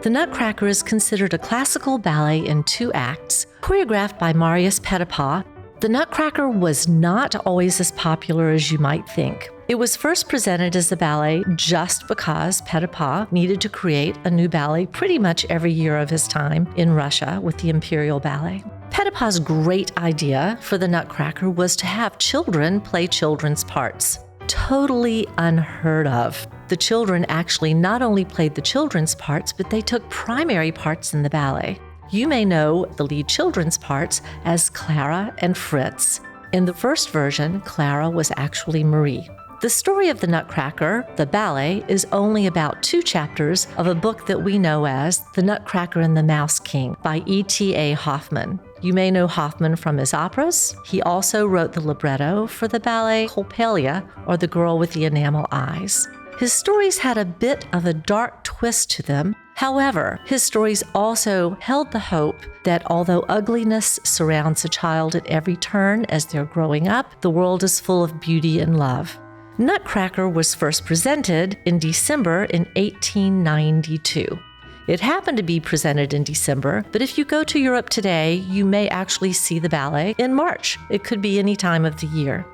The Nutcracker is considered a classical ballet in 2 acts, choreographed by Marius Petipa. The Nutcracker was not always as popular as you might think. It was first presented as a ballet just because Petipa needed to create a new ballet pretty much every year of his time in Russia with the Imperial Ballet. Petipa's great idea for the Nutcracker was to have children play children's parts. Totally unheard of. The children actually not only played the children's parts, but they took primary parts in the ballet. You may know the lead children's parts as Clara and Fritz. In the first version, Clara was actually Marie. The story of the Nutcracker, the ballet, is only about 2 chapters of a book that we know as The Nutcracker and the Mouse King by E.T.A. Hoffmann. You may know Hoffmann from his operas. He also wrote the libretto for the ballet Coppelia, or The Girl with the Enamel Eyes. His stories had a bit of a dark twist to them. However, his stories also held the hope that although ugliness surrounds a child at every turn as they're growing up, the world is full of beauty and love. Nutcracker was first presented in December in 1892. It happened to be presented in December, but if you go to Europe today, you may actually see the ballet in March. It could be any time of the year.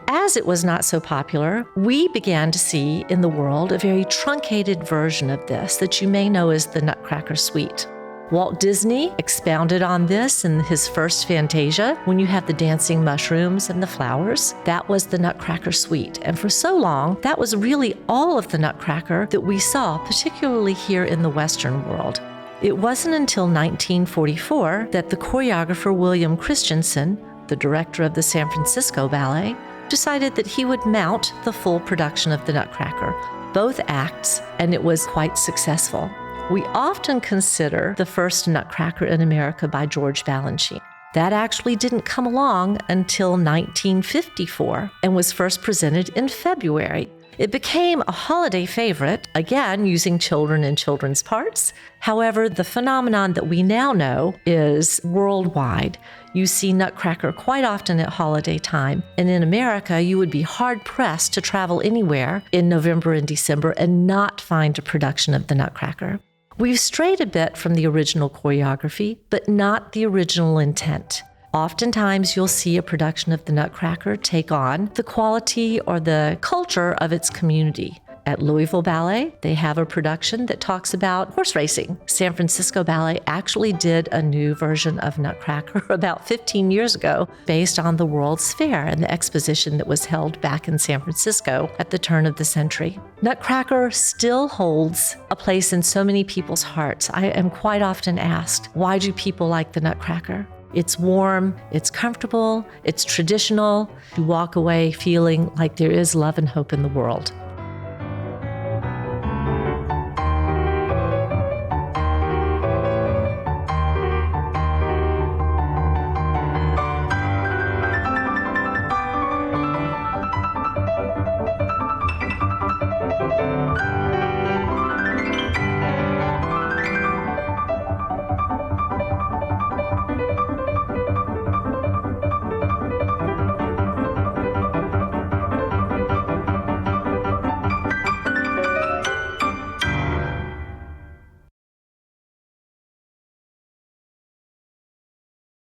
As it was not so popular, we began to see in the world a very truncated version of this that you may know as the Nutcracker Suite. Walt Disney expounded on this in his first Fantasia, when you have the dancing mushrooms and the flowers. That was the Nutcracker Suite. And for so long, that was really all of the Nutcracker that we saw, particularly here in the Western world. It wasn't until 1944 that the choreographer William Christensen, the director of the San Francisco Ballet, decided that he would mount the full production of the Nutcracker, both acts, and it was quite successful. We often consider the first Nutcracker in America by George Balanchine. That actually didn't come along until 1954 and was first presented in February. It became a holiday favorite, again using children in children's parts. However, the phenomenon that we now know is worldwide. You see Nutcracker quite often at holiday time, and in America, you would be hard-pressed to travel anywhere in November and December and not find a production of the Nutcracker. We've strayed a bit from the original choreography, but not the original intent. Oftentimes, you'll see a production of the Nutcracker take on the quality or the culture of its community. At Louisville Ballet, they have a production that talks about horse racing. San Francisco Ballet actually did a new version of Nutcracker about 15 years ago based on the World's Fair and the exposition that was held back in San Francisco at the turn of the century. Nutcracker still holds a place in so many people's hearts. I am quite often asked, why do people like the Nutcracker? It's warm, it's comfortable, it's traditional. You walk away feeling like there is love and hope in the world.